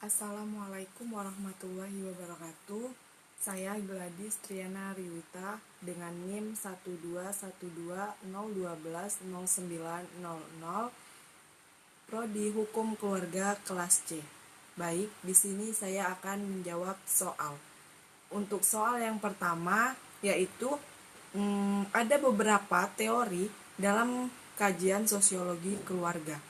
Assalamualaikum warahmatullahi wabarakatuh. Saya Gladys Triana Riwita dengan NIM 12120120900, Prodi Hukum Keluarga kelas C. Baik, di sini saya akan menjawab soal. Untuk soal yang pertama yaitu ada beberapa teori dalam kajian sosiologi keluarga.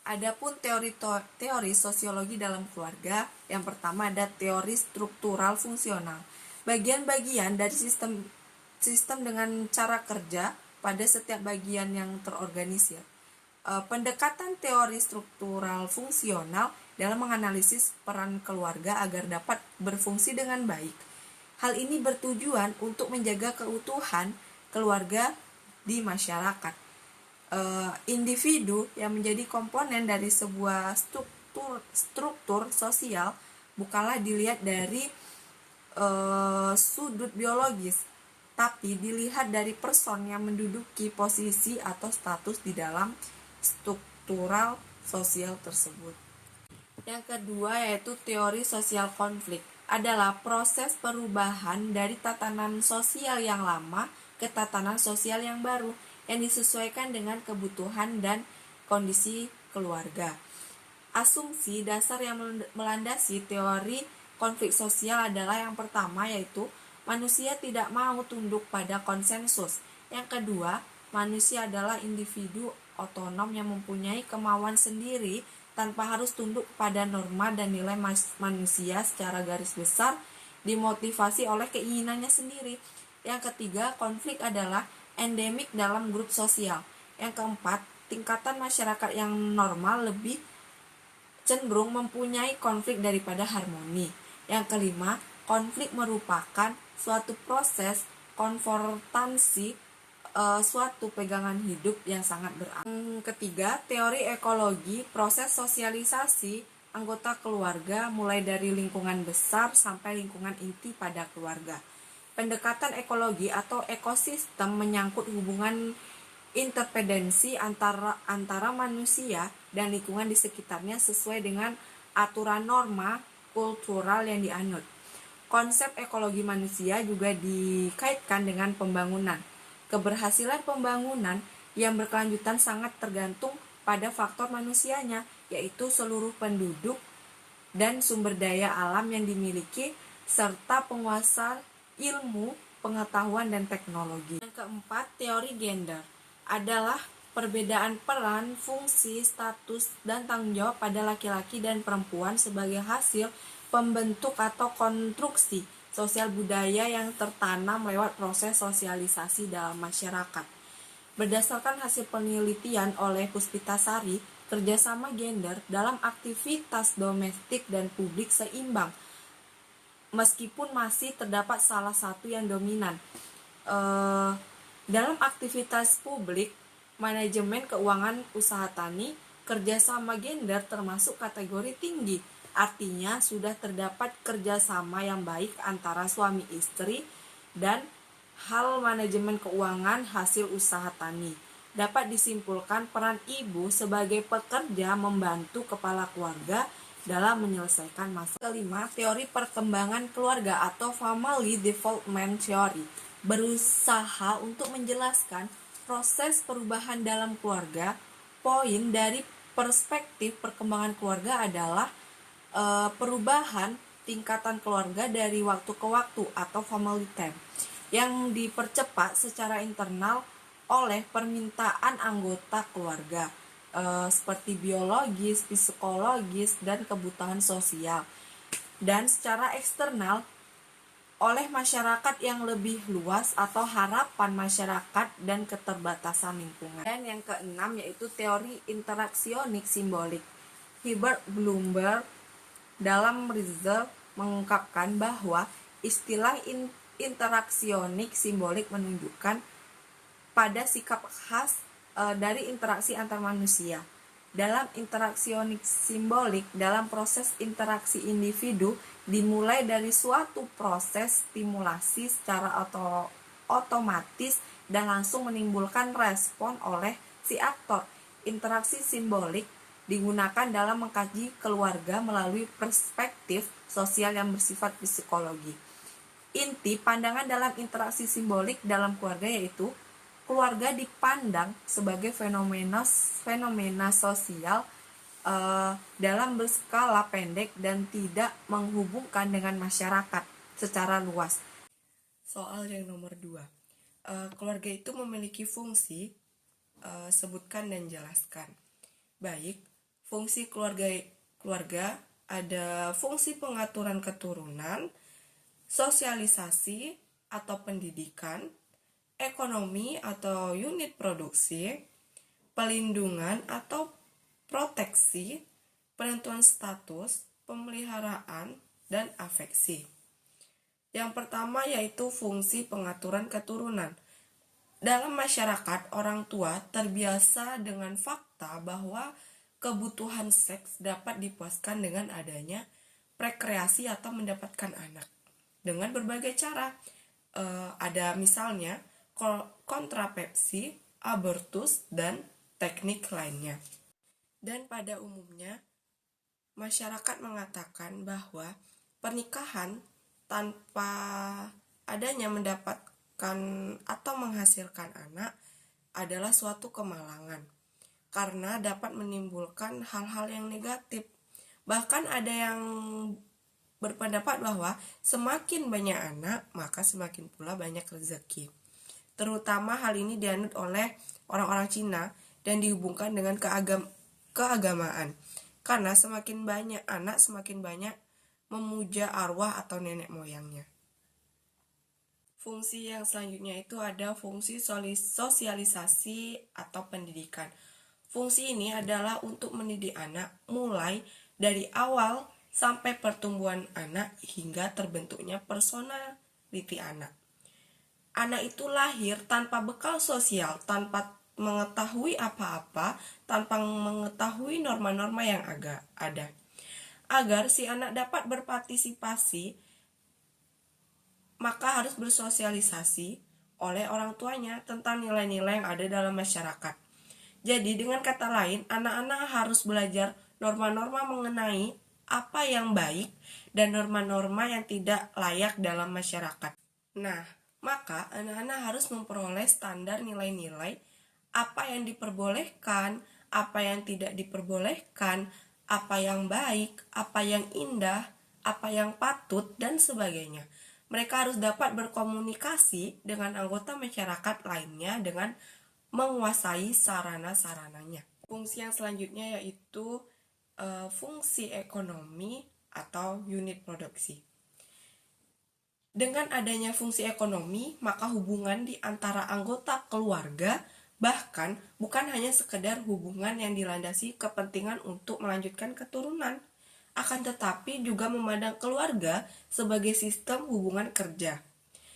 Adapun teori sosiologi dalam keluarga, yang pertama ada teori struktural fungsional. Bagian-bagian dari sistem dengan cara kerja pada setiap bagian yang terorganisir. Pendekatan teori struktural fungsional dalam menganalisis peran keluarga agar dapat berfungsi dengan baik. Hal ini bertujuan untuk menjaga keutuhan keluarga di masyarakat. Individu yang menjadi komponen dari sebuah struktur sosial bukanlah dilihat dari sudut biologis, tapi dilihat dari person yang menduduki posisi atau status di dalam struktural sosial tersebut. Yang kedua yaitu teori sosial konflik, adalah proses perubahan dari tatanan sosial yang lama ke tatanan sosial yang baru yang disesuaikan dengan kebutuhan dan kondisi keluarga. Asumsi dasar yang melandasi teori konflik sosial adalah yang pertama yaitu manusia tidak mau tunduk pada konsensus. Yang kedua, manusia adalah individu otonom yang mempunyai kemauan sendiri tanpa harus tunduk pada norma dan nilai manusia secara garis besar dimotivasi oleh keinginannya sendiri. Yang ketiga, konflik adalah endemik dalam grup sosial. Yang keempat, tingkatan masyarakat yang normal lebih cenderung mempunyai konflik daripada harmoni. Yang kelima, konflik merupakan suatu proses konfrontasi suatu pegangan hidup yang sangat berarti. Yang ketiga, teori ekologi, proses sosialisasi anggota keluarga mulai dari lingkungan besar sampai lingkungan inti pada keluarga. Pendekatan ekologi atau ekosistem menyangkut hubungan interdependensi antara manusia dan lingkungan di sekitarnya sesuai dengan aturan norma kultural yang dianut. Konsep ekologi manusia juga dikaitkan dengan pembangunan. Keberhasilan pembangunan yang berkelanjutan sangat tergantung pada faktor manusianya, yaitu seluruh penduduk dan sumber daya alam yang dimiliki serta penguasa ilmu, pengetahuan, dan teknologi. Yang keempat, teori gender adalah perbedaan peran, fungsi, status, dan tanggung jawab pada laki-laki dan perempuan sebagai hasil pembentuk atau konstruksi sosial budaya yang tertanam lewat proses sosialisasi dalam masyarakat. Berdasarkan hasil penelitian oleh Puspitasari, kerjasama gender dalam aktivitas domestik dan publik seimbang, meskipun masih terdapat salah satu yang dominan. Dalam aktivitas publik, manajemen keuangan usaha tani, kerjasama gender termasuk kategori tinggi. Artinya sudah terdapat kerjasama yang baik antara suami istri dan hal manajemen keuangan hasil usaha tani. Dapat disimpulkan peran ibu sebagai pekerja membantu kepala keluarga dalam menyelesaikan masalah. Kelima, teori perkembangan keluarga atau family development theory berusaha untuk menjelaskan proses perubahan dalam keluarga. Poin dari perspektif perkembangan keluarga adalah perubahan tingkatan keluarga dari waktu ke waktu atau family time yang dipercepat secara internal oleh permintaan anggota keluarga, seperti biologis, psikologis, dan kebutuhan sosial, dan secara eksternal oleh masyarakat yang lebih luas atau harapan masyarakat dan keterbatasan lingkungan. Dan yang keenam yaitu teori interaksionik simbolik. Herbert Bloomberg dalam Rizal mengungkapkan bahwa istilah interaksionik simbolik menunjukkan pada sikap khas dari interaksi antar manusia. Dalam interaksionik simbolik, dalam proses interaksi individu dimulai dari suatu proses stimulasi secara otomatis dan langsung menimbulkan respon oleh si aktor. Interaksi simbolik digunakan dalam mengkaji keluarga melalui perspektif sosial yang bersifat psikologi. Inti pandangan dalam interaksi simbolik dalam keluarga yaitu keluarga dipandang sebagai fenomena sosial dalam berskala pendek dan tidak menghubungkan dengan masyarakat secara luas. Soal yang nomor 2, keluarga itu memiliki fungsi, sebutkan dan jelaskan. Baik, fungsi keluarga ada fungsi pengaturan keturunan, sosialisasi atau pendidikan, ekonomi atau unit produksi, pelindungan atau proteksi, penentuan status, pemeliharaan, dan afeksi. Yang pertama yaitu fungsi pengaturan keturunan. Dalam masyarakat, orang tua terbiasa dengan fakta bahwa kebutuhan seks dapat dipuaskan dengan adanya rekreasi atau mendapatkan anak dengan berbagai cara. Ada misalnya kontrasepsi, abortus, dan teknik lainnya. Dan pada umumnya, masyarakat mengatakan bahwa pernikahan tanpa adanya mendapatkan atau menghasilkan anak adalah suatu kemalangan, karena dapat menimbulkan hal-hal yang negatif. Bahkan ada yang berpendapat bahwa semakin banyak anak, maka semakin pula banyak rezeki. Terutama hal ini dianut oleh orang-orang Cina dan dihubungkan dengan keagamaan. Karena semakin banyak anak, semakin banyak memuja arwah atau nenek moyangnya. Fungsi yang selanjutnya itu ada fungsi sosialisasi atau pendidikan. Fungsi ini adalah untuk mendidik anak mulai dari awal sampai pertumbuhan anak hingga terbentuknya personality anak. Anak itu lahir tanpa bekal sosial, tanpa mengetahui apa-apa, tanpa mengetahui norma-norma yang ada. Agar si anak dapat berpartisipasi, maka harus bersosialisasi oleh orang tuanya tentang nilai-nilai yang ada dalam masyarakat. Jadi dengan kata lain, anak-anak harus belajar norma-norma mengenai apa yang baik dan norma-norma yang tidak layak dalam masyarakat. Nah, maka anak-anak harus memperoleh standar nilai-nilai apa yang diperbolehkan, apa yang tidak diperbolehkan, apa yang baik, apa yang indah, apa yang patut, dan sebagainya. Mereka harus dapat berkomunikasi dengan anggota masyarakat lainnya dengan menguasai sarana-sarananya. Fungsi yang selanjutnya yaitu fungsi ekonomi atau unit produksi. Dengan adanya fungsi ekonomi, maka hubungan di antara anggota keluarga bahkan bukan hanya sekedar hubungan yang dilandasi kepentingan untuk melanjutkan keturunan, akan tetapi juga memandang keluarga sebagai sistem hubungan kerja.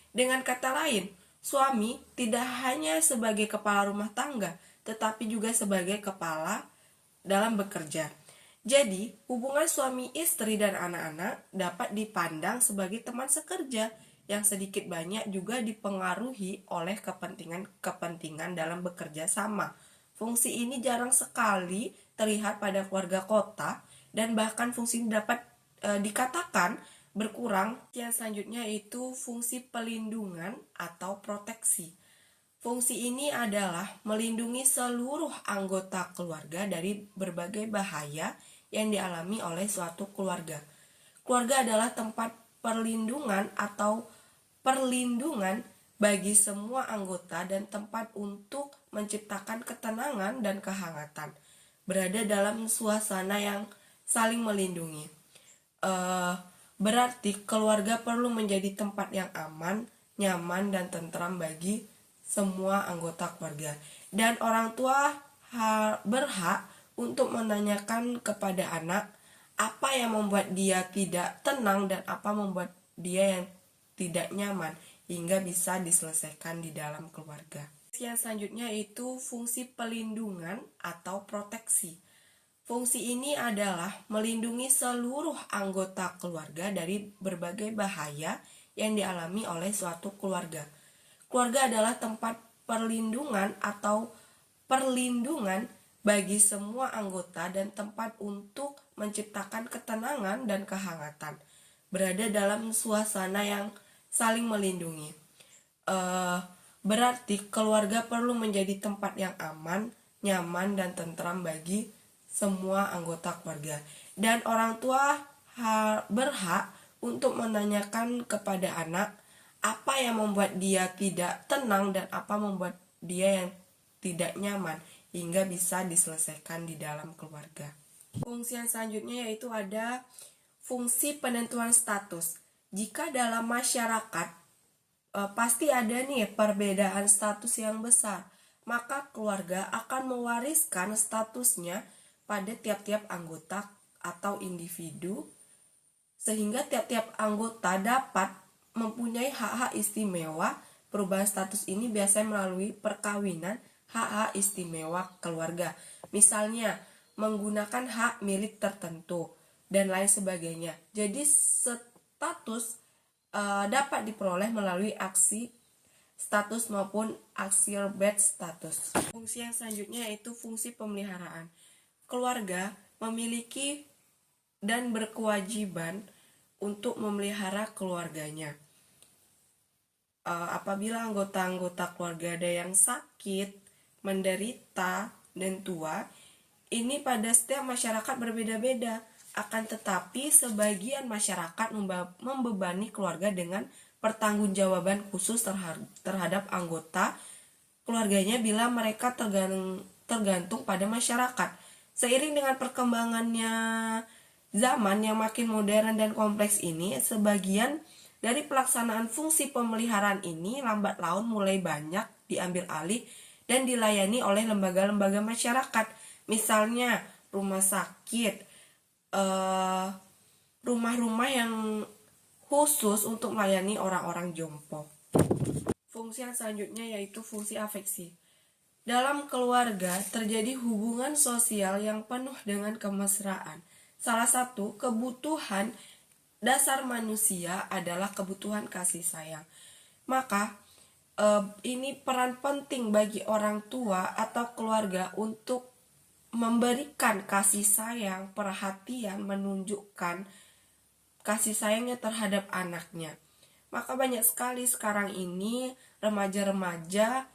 Dengan kata lain, suami tidak hanya sebagai kepala rumah tangga, tetapi juga sebagai kepala dalam bekerja. Jadi, hubungan suami istri dan anak-anak dapat dipandang sebagai teman sekerja yang sedikit banyak juga dipengaruhi oleh kepentingan dalam bekerja sama. Fungsi ini jarang sekali terlihat pada keluarga kota dan bahkan fungsi ini dapat dikatakan berkurang. Yang selanjutnya itu fungsi pelindungan atau proteksi. Fungsi ini adalah melindungi seluruh anggota keluarga dari berbagai bahaya yang dialami oleh suatu keluarga. Keluarga adalah tempat perlindungan atau perlindungan bagi semua anggota dan tempat untuk menciptakan ketenangan dan kehangatan, berada dalam suasana yang saling melindungi. Berarti keluarga perlu menjadi tempat yang aman, nyaman, dan tentram bagi semua anggota keluarga. Dan orang tua berhak untuk menanyakan kepada anak apa yang membuat dia tidak tenang dan apa membuat dia yang tidak nyaman, hingga bisa diselesaikan di dalam keluarga. Yang selanjutnya itu fungsi pelindungan atau proteksi. Fungsi ini adalah melindungi seluruh anggota keluarga dari berbagai bahaya yang dialami oleh suatu keluarga. Keluarga adalah tempat perlindungan atau perlindungan bagi semua anggota dan tempat untuk menciptakan ketenangan dan kehangatan, berada dalam suasana yang saling melindungi. Berarti keluarga perlu menjadi tempat yang aman, nyaman, dan tentram bagi semua anggota keluarga. Dan orang tua berhak untuk menanyakan kepada anak apa yang membuat dia tidak tenang dan apa membuat dia yang tidak nyaman, hingga bisa diselesaikan di dalam keluarga. Fungsi yang selanjutnya yaitu ada fungsi penentuan status. Jika dalam masyarakat pasti ada nih perbedaan status yang besar, maka keluarga akan mewariskan statusnya pada tiap-tiap anggota atau individu, sehingga tiap-tiap anggota dapat mempunyai hak-hak istimewa. Perubahan status ini biasanya melalui perkawinan, hak-hak istimewa keluarga, misalnya menggunakan hak milik tertentu dan lain sebagainya. Jadi status dapat diperoleh melalui aksi status maupun aksiobet status. Fungsi yang selanjutnya yaitu fungsi pemeliharaan. Keluarga memiliki dan berkewajiban untuk memelihara keluarganya. Apabila anggota-anggota keluarga ada yang sakit, menderita, dan tua, ini pada setiap masyarakat berbeda-beda. Akan tetapi sebagian masyarakat membebani keluarga dengan pertanggungjawaban khusus terhadap anggota keluarganya bila mereka tergantung pada masyarakat. Seiring dengan perkembangannya zaman yang makin modern dan kompleks ini, sebagian dari pelaksanaan fungsi pemeliharaan ini lambat laun mulai banyak diambil alih dan dilayani oleh lembaga-lembaga masyarakat. Misalnya rumah sakit, rumah-rumah yang khusus untuk melayani orang-orang jompo. Fungsi yang selanjutnya yaitu fungsi afeksi. Dalam keluarga terjadi hubungan sosial yang penuh dengan kemesraan. Salah satu kebutuhan dasar manusia adalah kebutuhan kasih sayang. Maka ini peran penting bagi orang tua atau keluarga untuk memberikan kasih sayang, perhatian, menunjukkan kasih sayangnya terhadap anaknya. Maka banyak sekali sekarang ini remaja-remaja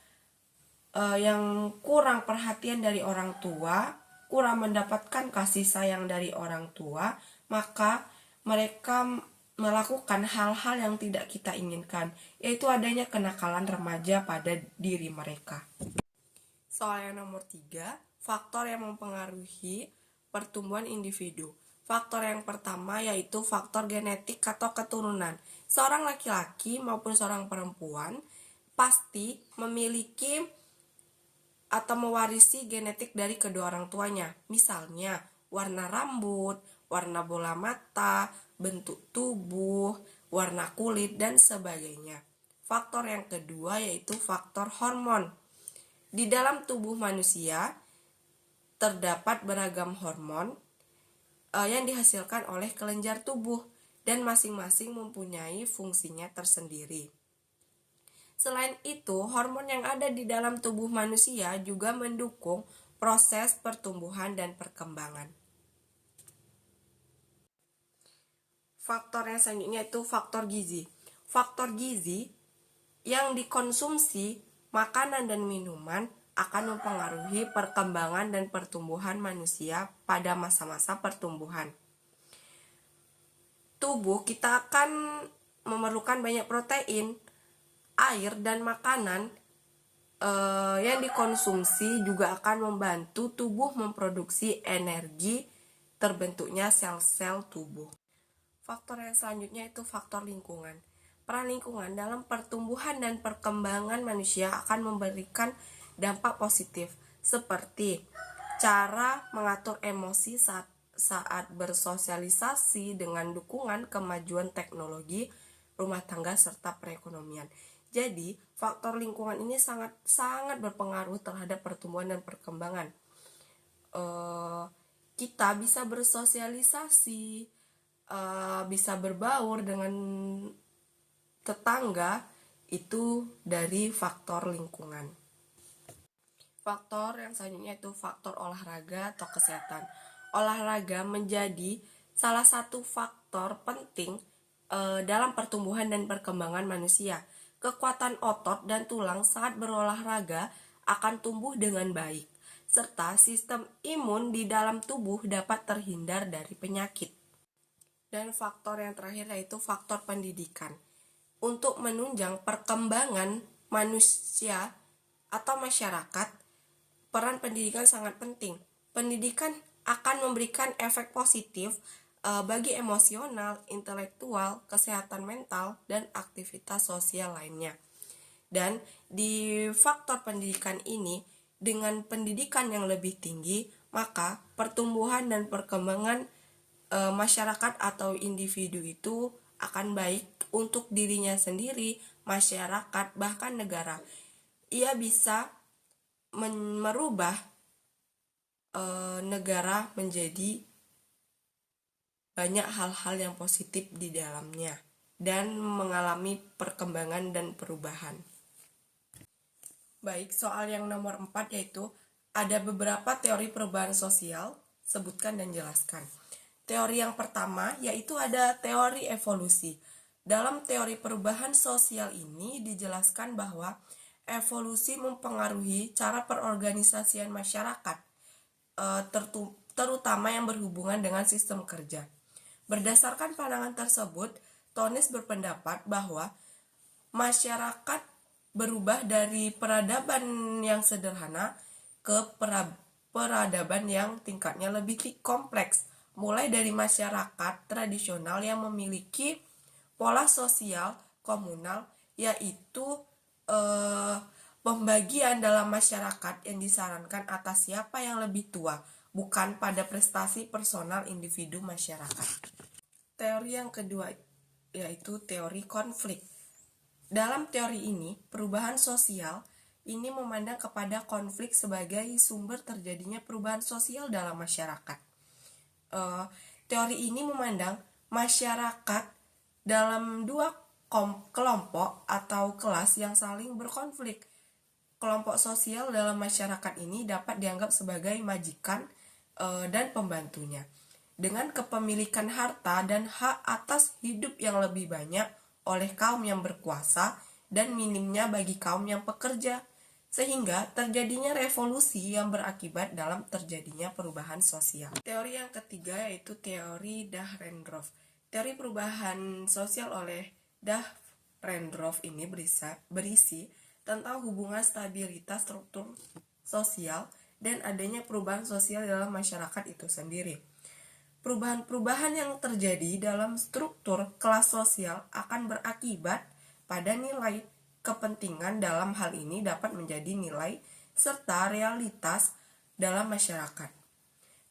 yang kurang perhatian dari orang tua, kurang mendapatkan kasih sayang dari orang tua, maka mereka melakukan hal-hal yang tidak kita inginkan, yaitu adanya kenakalan remaja pada diri mereka. Soal yang nomor 3, faktor yang mempengaruhi pertumbuhan individu. Faktor yang pertama yaitu faktor genetik atau keturunan. Seorang laki-laki maupun seorang perempuan pasti memiliki atau mewarisi genetik dari kedua orang tuanya. Misalnya warna rambut, warna bola mata, bentuk tubuh, warna kulit, dan sebagainya. Faktor yang kedua yaitu faktor hormon. Di dalam tubuh manusia terdapat beragam hormon yang dihasilkan oleh kelenjar tubuh dan masing-masing mempunyai fungsinya tersendiri. Selain itu, hormon yang ada di dalam tubuh manusia juga mendukung proses pertumbuhan dan perkembangan. Faktor yang selanjutnya itu faktor gizi. Faktor gizi yang dikonsumsi makanan dan minuman akan mempengaruhi perkembangan dan pertumbuhan manusia pada masa-masa pertumbuhan. Tubuh kita akan memerlukan banyak protein, air, dan makanan yang dikonsumsi juga akan membantu tubuh memproduksi energi terbentuknya sel-sel tubuh. Faktor yang selanjutnya itu faktor lingkungan. Peran lingkungan dalam pertumbuhan dan perkembangan manusia akan memberikan dampak positif, seperti cara mengatur emosi saat bersosialisasi dengan dukungan kemajuan teknologi, rumah tangga, serta perekonomian. Jadi, faktor lingkungan ini sangat berpengaruh terhadap pertumbuhan dan perkembangan. Kita bisa bersosialisasi, bisa berbaur dengan tetangga, itu dari faktor lingkungan. Faktor yang selanjutnya itu faktor olahraga atau kesehatan. Olahraga menjadi salah satu faktor penting dalam pertumbuhan dan perkembangan manusia. Kekuatan otot dan tulang saat berolahraga akan tumbuh dengan baik, serta sistem imun di dalam tubuh dapat terhindar dari penyakit. Dan faktor yang terakhir yaitu faktor pendidikan. Untuk menunjang perkembangan manusia atau masyarakat, peran pendidikan sangat penting. Pendidikan akan memberikan efek positif bagi emosional, intelektual, kesehatan mental, dan aktivitas sosial lainnya. Dan di faktor pendidikan ini, dengan pendidikan yang lebih tinggi, maka pertumbuhan dan perkembangan masyarakat atau individu itu akan baik untuk dirinya sendiri, masyarakat, bahkan negara. Ia bisa merubah negara menjadi banyak hal-hal yang positif di dalamnya dan mengalami perkembangan dan perubahan. Baik, soal yang nomor 4 yaitu ada beberapa teori perubahan sosial, sebutkan dan jelaskan. Teori yang pertama yaitu ada teori evolusi. Dalam teori perubahan sosial ini dijelaskan bahwa evolusi mempengaruhi cara perorganisasian masyarakat, terutama yang berhubungan dengan sistem kerja. Berdasarkan pandangan tersebut, Tonis berpendapat bahwa masyarakat berubah dari peradaban yang sederhana ke peradaban yang tingkatnya lebih kompleks, mulai dari masyarakat tradisional yang memiliki pola sosial komunal, yaitu pembagian dalam masyarakat yang disarankan atas siapa yang lebih tua, bukan pada prestasi personal individu masyarakat. Teori yang kedua yaitu teori konflik. Dalam teori ini, perubahan sosial ini memandang kepada konflik sebagai sumber terjadinya perubahan sosial dalam masyarakat. Teori ini memandang masyarakat dalam dua kelompok atau kelas yang saling berkonflik. Kelompok sosial dalam masyarakat ini dapat dianggap sebagai majikan dan pembantunya, dengan kepemilikan harta dan hak atas hidup yang lebih banyak oleh kaum yang berkuasa dan minimnya bagi kaum yang pekerja, sehingga terjadinya revolusi yang berakibat dalam terjadinya perubahan sosial. Teori yang ketiga yaitu teori Dahrendorf. Teori perubahan sosial oleh Dahrendorf ini berisi tentang hubungan stabilitas struktur sosial dan adanya perubahan sosial dalam masyarakat itu sendiri. Perubahan-perubahan yang terjadi dalam struktur kelas sosial akan berakibat pada nilai. Kepentingan dalam hal ini dapat menjadi nilai serta realitas dalam masyarakat.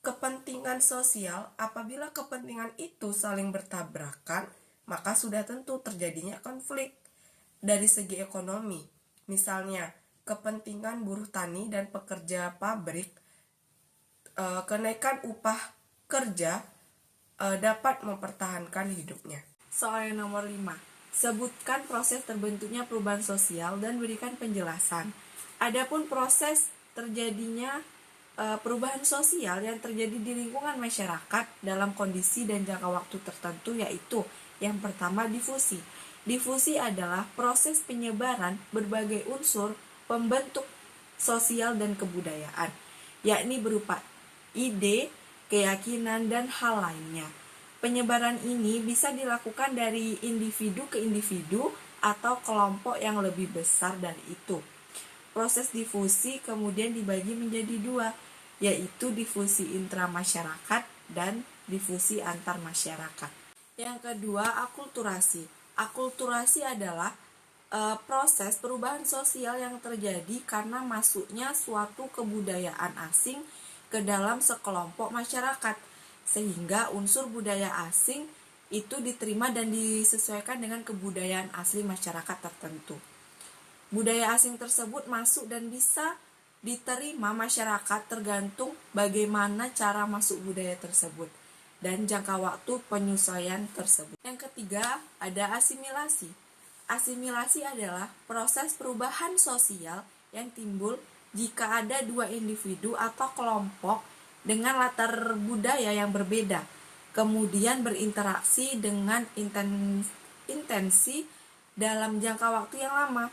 Kepentingan sosial, apabila kepentingan itu saling bertabrakan, maka sudah tentu terjadinya konflik dari segi ekonomi. Misalnya, kepentingan buruh tani dan pekerja pabrik, kenaikan upah kerja dapat mempertahankan hidupnya. Soal yang nomor 5. Sebutkan proses terbentuknya perubahan sosial dan berikan penjelasan. Adapun proses terjadinya perubahan sosial yang terjadi di lingkungan masyarakat dalam kondisi dan jangka waktu tertentu yaitu yang pertama difusi. Difusi adalah proses penyebaran berbagai unsur pembentuk sosial dan kebudayaan, yakni berupa ide, keyakinan, dan hal lainnya. Penyebaran ini bisa dilakukan dari individu ke individu atau kelompok yang lebih besar dari itu. Proses difusi kemudian dibagi menjadi dua, yaitu difusi intramasyarakat dan difusi antar masyarakat. Yang kedua, akulturasi. Akulturasi adalah proses perubahan sosial yang terjadi karena masuknya suatu kebudayaan asing ke dalam sekelompok masyarakat, sehingga unsur budaya asing itu diterima dan disesuaikan dengan kebudayaan asli masyarakat tertentu. Budaya asing tersebut masuk dan bisa diterima masyarakat tergantung bagaimana cara masuk budaya tersebut dan jangka waktu penyesuaian tersebut. Yang ketiga, ada asimilasi. Asimilasi adalah proses perubahan sosial yang timbul jika ada dua individu atau kelompok dengan latar budaya yang berbeda, kemudian berinteraksi dengan intensi dalam jangka waktu yang lama.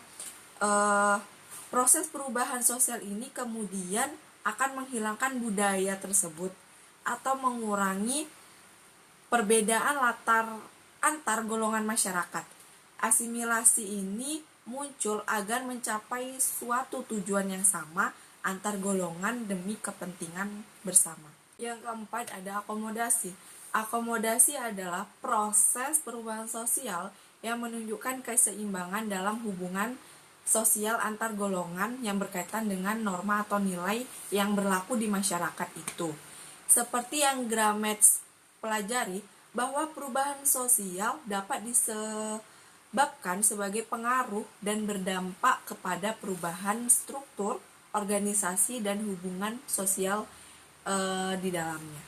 Proses perubahan sosial ini kemudian akan menghilangkan budaya tersebut atau mengurangi perbedaan latar antar golongan masyarakat. Asimilasi ini muncul agar mencapai suatu tujuan yang sama antar golongan demi kepentingan bersama. Yang keempat ada akomodasi. Akomodasi adalah proses perubahan sosial yang menunjukkan keseimbangan dalam hubungan sosial antar golongan yang berkaitan dengan norma atau nilai yang berlaku di masyarakat itu. Seperti yang Gramsci pelajari, bahwa perubahan sosial dapat disebabkan sebagai pengaruh dan berdampak kepada perubahan struktur, organisasi, dan hubungan sosial di dalamnya.